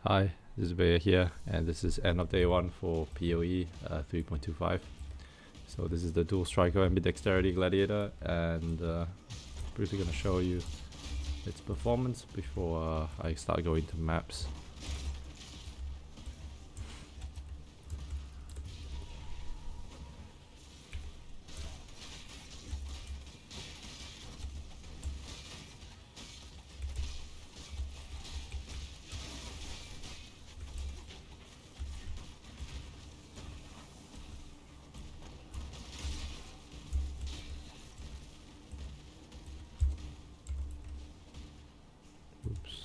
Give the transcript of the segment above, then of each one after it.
Hi, this is Bea here, and this is end of day 1 for PoE 3.25. So this is the dual striker Ambidexterity Gladiator, and briefly gonna show you its performance before I start going to maps. Oops.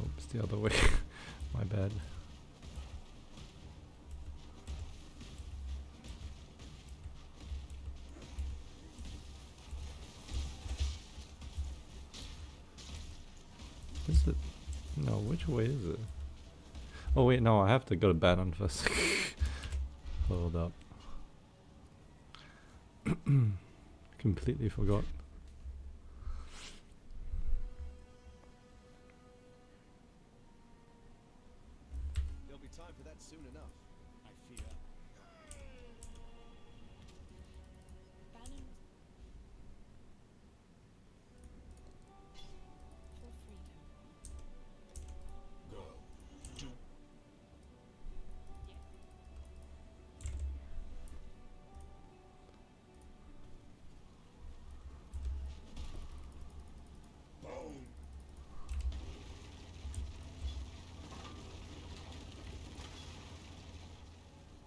Oops, the other way. My bad. Is it? No, which way is it? Oh wait, no, I have to go to Bannon first. Hold up. Completely forgot. There'll be time for that soon enough, I fear. Bannon for freedom. Go. Do. Yeah. Boom.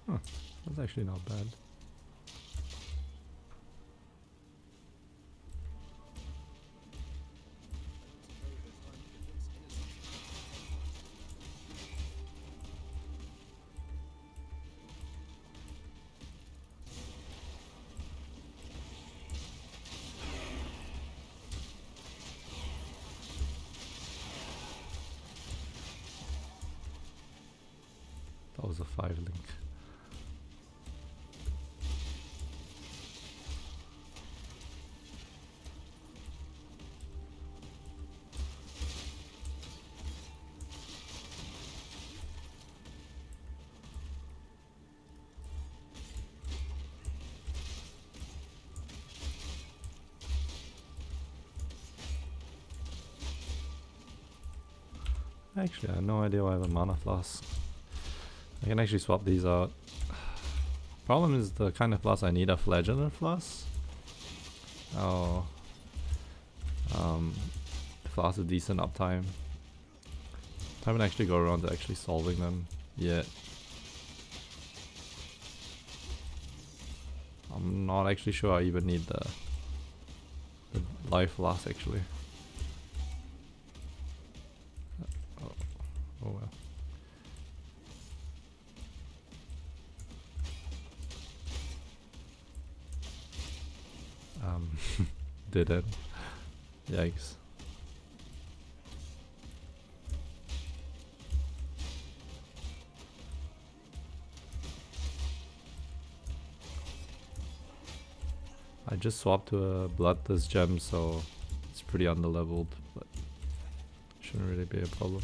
Huh, that's actually not bad. That was a 5 link. Actually, I have no idea why I have a mana flask. I can actually swap these out. Problem is the kind of flask I need a flagellar flask. Oh, flask a decent uptime. I haven't actually got around to actually solving them yet. I'm not actually sure I even need the life flask actually. Oh well. Didn't. Yikes. I just swapped to a Bloodless gem, so it's pretty underleveled, but shouldn't really be a problem.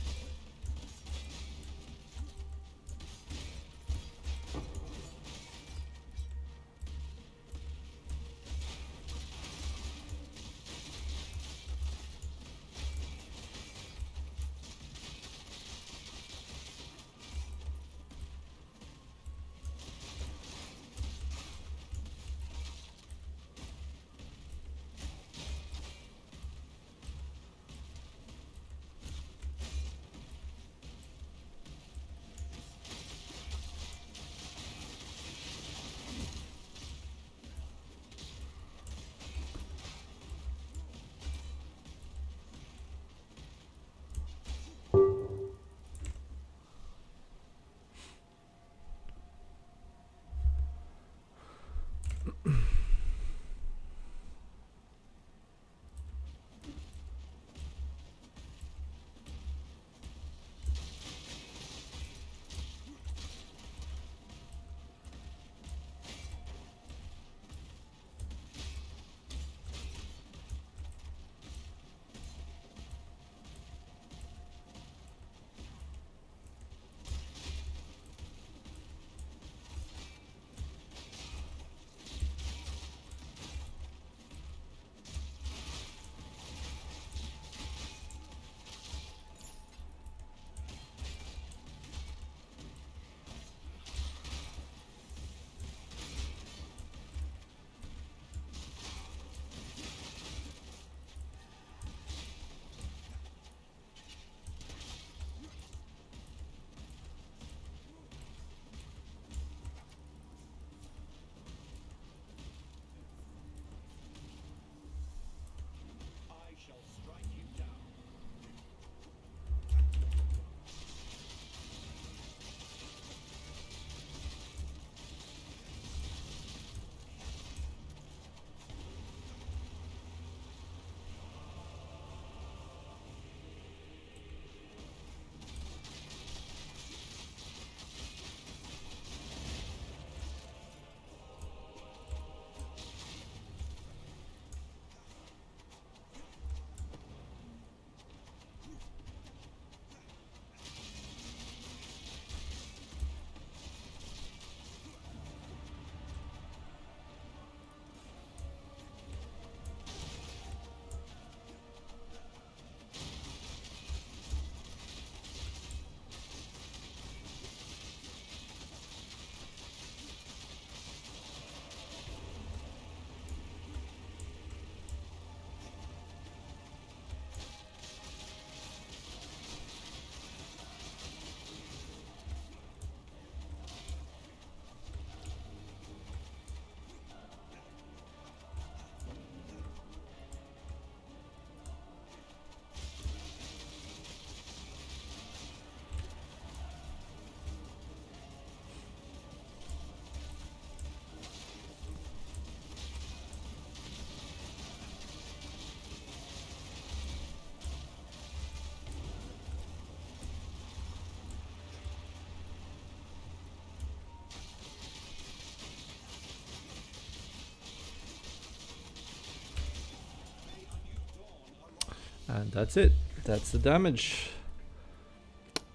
And that's it. That's the damage.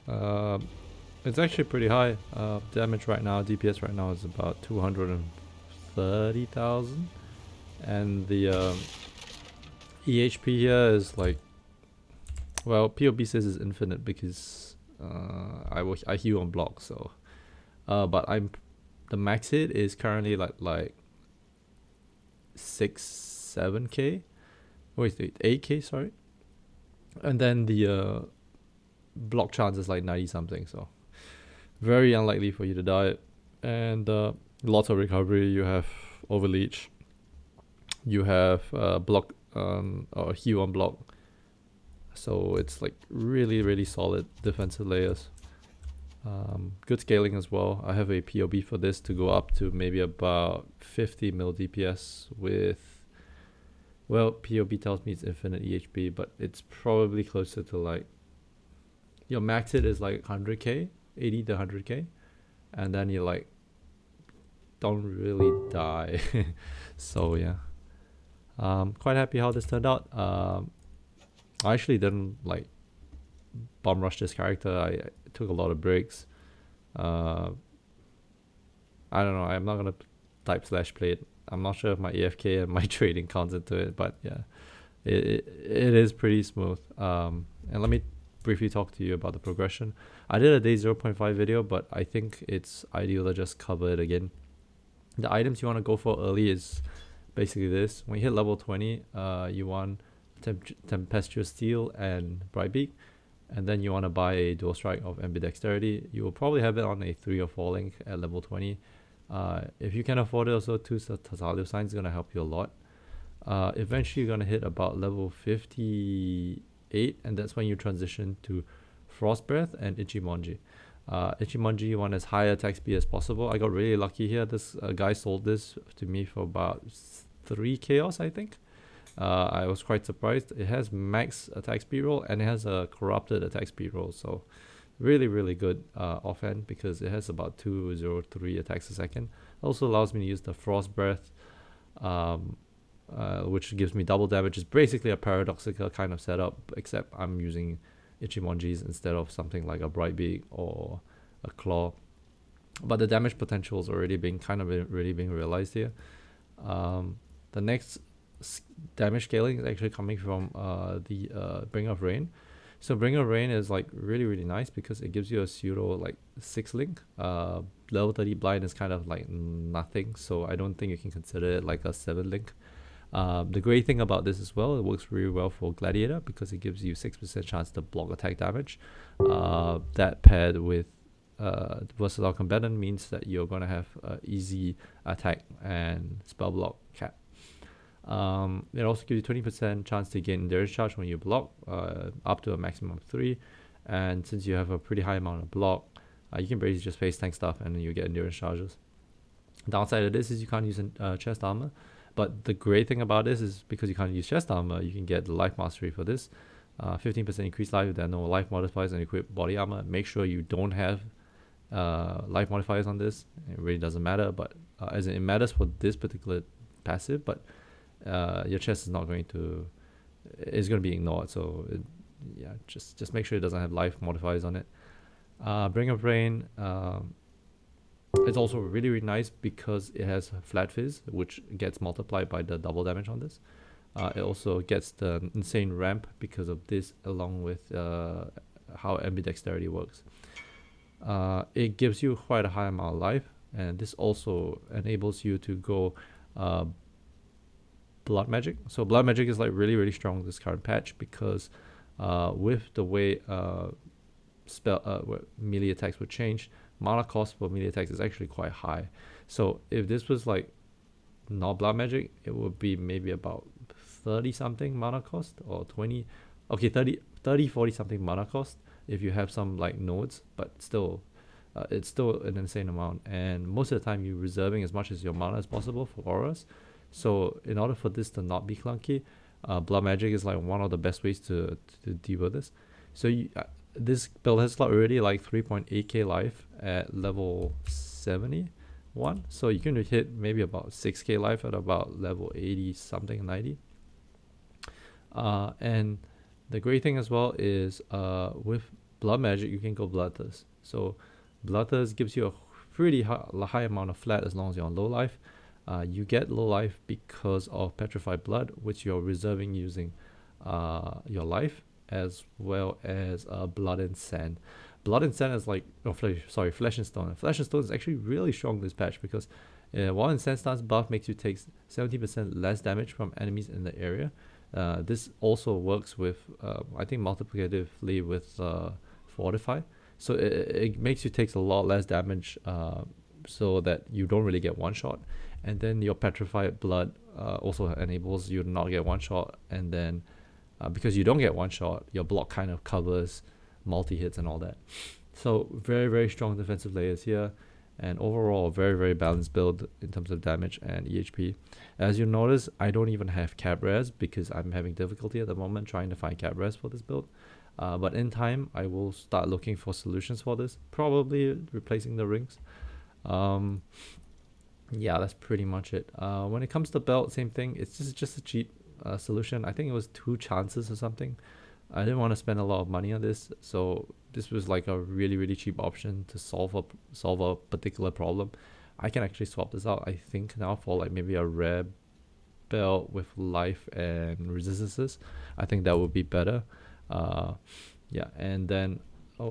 It's actually pretty high. Damage right now, DPS right now is about 230,000. And the EHP here is like, well, POB says it's infinite because I heal on block, so but the max hit is currently like 7k. Wait, 8k, sorry. And then the block chance is like 90 something, so very unlikely for you to die. And lots of recovery. You have overleech, you have block or heal on block, so it's like really solid defensive layers. Good scaling as well. I have a POB for this to go up to maybe about 50 mil DPS with, well, POB tells me it's infinite EHP, but it's probably closer to like, your max hit is like 100k, 80 to 100k, and then you like don't really die. So yeah, quite happy how this turned out. I actually didn't like bomb rush this character. I took a lot of breaks. I don't know, I'm not gonna type slash play it. I'm not sure if my AFK and my trading counts into it, but yeah, it is pretty smooth. And let me briefly talk to you about the progression. I did a day 0.5 video, but I think it's ideal to just cover it again. The items you want to go for early is basically this. When you hit level 20, you want Tempestuous Steel and Brightbeak, and then you want to buy a dual strike of Ambidexterity. You will probably have it on a 3 or 4 link at level 20. If you can afford it, also 2 Tasalio Signs is going to help you a lot. Eventually you're going to hit about level 58, and that's when you transition to Frost Breath and Ichimonji. Ichimonji, you want as high attack speed as possible. I got really lucky here. This guy sold this to me for about 3 chaos, I think. I was quite surprised. It has max attack speed roll and it has a corrupted attack speed roll, so really good offhand, because it has about 203 attacks a second. Also allows me to use the Frost Breath, which gives me double damage. It's basically a paradoxical kind of setup, except I'm using Ichimonjis instead of something like a Brightbeak or a Claw. But the damage potential is already being really being realized here. The next damage scaling is actually coming from the Bringer of Rain. So Bringer of Rain is like really nice because it gives you a pseudo like 6 link. Level 30 blind is kind of like nothing, so I don't think you can consider it like a 7 link. The great thing about this as well, it works really well for Gladiator because it gives you 6% chance to block attack damage. That paired with Versatile Combatant means that you're going to have easy attack and spell block cap. It also gives you 20% chance to gain endurance charge when you block, up to a maximum of 3. And since you have a pretty high amount of block, you can basically just face tank stuff and then you get endurance charges. Downside of this is you can't use chest armor. But the great thing about this is because you can't use chest armor, you can get the life mastery for this. 15% increased life if there are no life modifiers and equip body armor. Make sure you don't have life modifiers on this. It really doesn't matter, but as in it matters for this particular passive, but your chest is not going to, it's going to be ignored. So yeah, just make sure it doesn't have life modifiers on it. Bringer of Rain, it's also really nice because it has Flat Fizz, which gets multiplied by the double damage on this. It also gets the insane ramp because of this, along with how Ambidexterity works. It gives you quite a high amount of life, and this also enables you to go Blood Magic. So Blood Magic is like really strong this current patch because with the way melee attacks would change, mana cost for melee attacks is actually quite high. So if this was like not Blood Magic, it would be maybe about 30 something mana cost, or 20, okay, 30 40 something mana cost if you have some like nodes, but still it's still an insane amount, and most of the time you're reserving as much as your mana as possible for auras. So in order for this to not be clunky, Blood Magic is like one of the best ways to deal with this. So this build has already like 3.8k life at level 71, so you can hit maybe about 6k life at about level 80 something, 90. And The great thing as well is with blood magic you can go bloodthirst. So bloodthirst gives you a pretty high amount of flat as long as you're on low life. You get low life because of petrified blood, which you're reserving using your life, as well as blood and sand. Blood and sand is like flesh and stone. Flesh and stone is actually really strong this patch because while in sand stance buff makes you take 70% less damage from enemies in the area. This also works with I think multiplicatively with fortify, so it makes you take a lot less damage, so that you don't really get one shot. And then your petrified blood also enables you to not get one shot, and then because you don't get one shot, your block kind of covers multi-hits and all that. So very, very strong defensive layers here, and overall a very, very balanced build in terms of damage and EHP. As you notice, I don't even have cap res because I'm having difficulty at the moment trying to find cap res for this build. But in time, I will start looking for solutions for this, probably replacing the rings. Yeah, that's pretty much it. When it comes to belt, same thing. It's just a cheap solution. I think it was 2 chances or something. I didn't want to spend a lot of money on this, so this was like a really, really cheap option to solve a particular problem. I can actually swap this out, I think, now for like maybe a rare belt with life and resistances. I think that would be better. Yeah, and then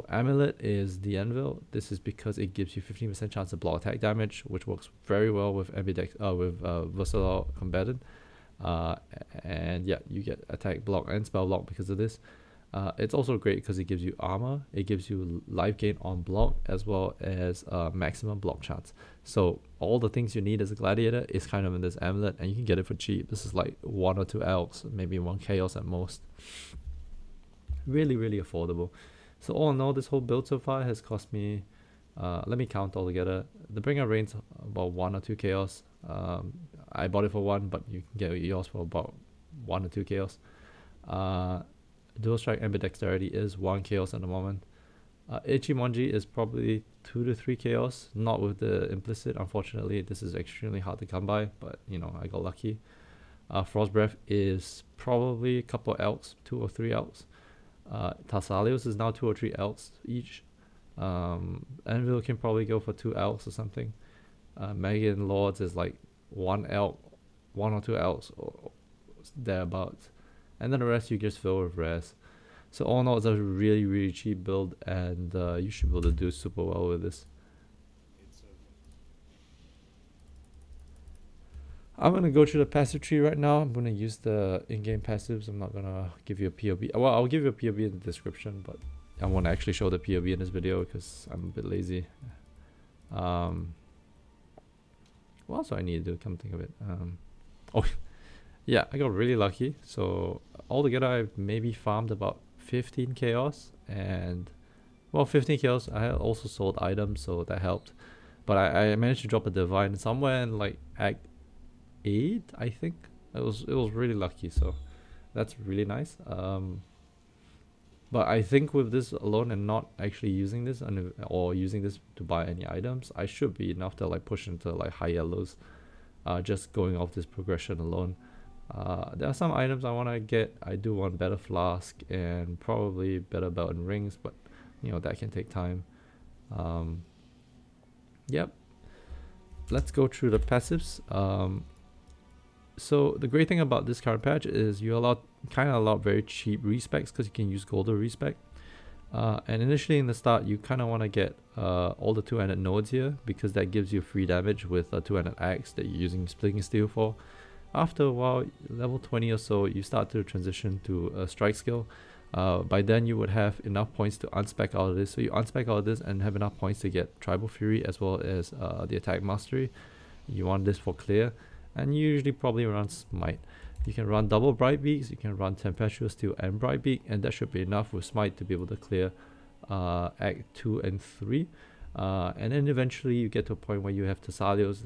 amulet is the anvil. This is because it gives you 15% chance of block attack damage, which works very well with versatile combatant. And yeah, you get attack block and spell block because of this. It's also great because it gives you armor, it gives you life gain on block, as well as maximum block chance. So all the things you need as a gladiator is kind of in this amulet, and you can get it for cheap. This is like 1 or 2 elks, maybe 1 chaos at most. Really, really affordable. So all in all, this whole build so far has cost me, let me count all together. The bringer reigns about 1 or 2 chaos. I bought it for 1, but you can get yours for about 1 or 2 chaos. Dual strike ambidexterity is 1 chaos at the moment. Ichimonji is probably 2 to 3 chaos, not with the implicit. Unfortunately, this is extremely hard to come by, but you know, I got lucky. Frost breath is probably a couple of elks, 2 or 3 elks. Tarsalios is now 2 or 3 elks each. Anvil can probably go for 2 elks or something. Megan Lords is like 1 elk, 1 or 2 elks, or thereabouts. And then the rest you just fill with res. So all in all, it's a really, really cheap build, and you should be able to do super well with this. I'm going to go through the passive tree right now. I'm going to use the in-game passives. I'm not going to give you a POV. Well, I'll give you a POV in the description, but I want to actually show the POV in this video because I'm a bit lazy. What else do I need to do? Come think of it. Oh, yeah, I got really lucky. So altogether, I've maybe farmed about 15 chaos, and well, 15 chaos. I had also sold items, so that helped. But I managed to drop a divine somewhere in like Act 8, I think. It was really lucky, so that's really nice. But I think with this alone and not actually using this or using this to buy any items, I should be enough to like push into like high yellows. Just going off this progression alone. There are some items I want to get. I do want better flask and probably better belt and rings, but you know, that can take time. Yep. Let's go through the passives. So the great thing about this current patch is you kind of allow very cheap respecs because you can use golden respec. And initially in the start, you kind of want to get all the 2-handed nodes here because that gives you free damage with a 2-handed axe that you're using splitting steel for. After a while, level 20 or so, you start to transition to a strike skill. By then you would have enough points to unspec out of this. So you unspec out of this and have enough points to get Tribal Fury as well as the attack mastery. You want this for clear, and you usually probably run Smite. You can run double Bright Beaks, you can run Tempestuous Steel and Bright Beak, and that should be enough with Smite to be able to clear Act 2 and 3. And then eventually you get to a point where you have Thessalios.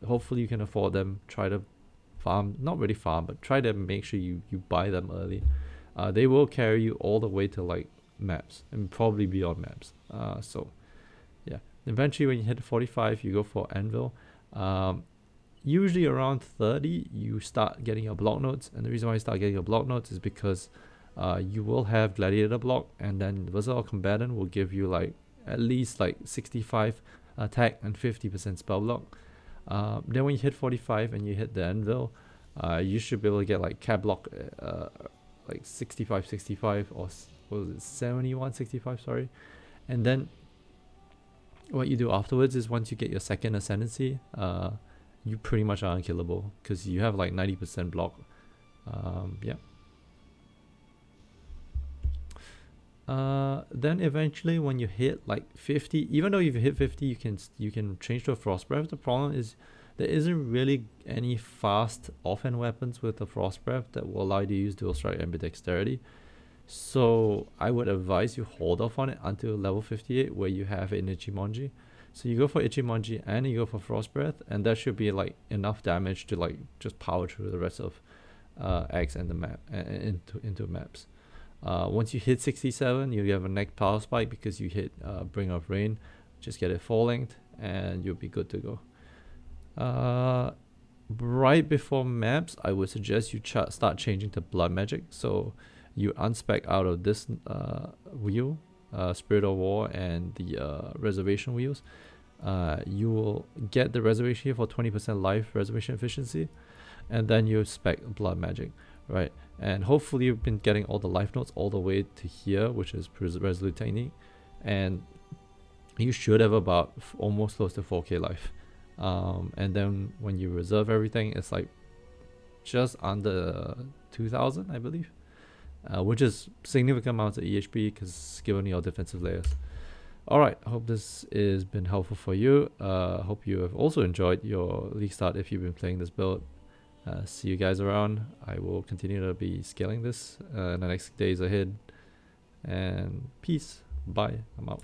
Hopefully you can afford them. Try to farm, not really farm, but try to make sure you buy them early. They will carry you all the way to like maps and probably beyond maps. So yeah, eventually when you hit 45, you go for Anvil. Usually around 30 you start getting your block notes, and the reason why you start getting your block notes is because you will have Gladiator block, and then Versatile Combatant will give you like at least like 65 attack and 50% spell block. Then when you hit 45 and you hit the Anvil, you should be able to get like cap block like 65 65 or what was it, 71 65, sorry. And then what you do afterwards is once you get your second Ascendancy, you pretty much are unkillable because you have like 90% block. Yeah. Then eventually when you hit like 50, even though you've hit 50, you can change to a Frost Breath. The problem is there isn't really any fast offhand weapons with the Frost Breath that will allow you to use Dual Strike Ambidexterity. So I would advise you hold off on it until level 58 where you have an Ichimonji. So you go for Ichimonji and you go for Frost Breath, and that should be like enough damage to like just power through the rest of X and the map into maps. Once you hit 67, you have a neck power spike because you hit Bringer of Rain. Just get it full length and you'll be good to go. Right before maps, I would suggest you start changing to Blood Magic. So you unspec out of this wheel, Spirit of War and the Reservation wheels. You will get the Reservation here for 20% life Reservation efficiency, and then you spec Blood Magic, right? And hopefully you've been getting all the life notes all the way to here, which is Resolute Technique, and you should have about almost close to 4k life. And then when you reserve everything, it's like just under 2000, I believe, which is significant amounts of EHP because given your defensive layers. Alright, I hope this has been helpful for you. Hope you have also enjoyed your league start if you've been playing this build. See you guys around. I will continue to be scaling this in the next days ahead. And peace. Bye. I'm out.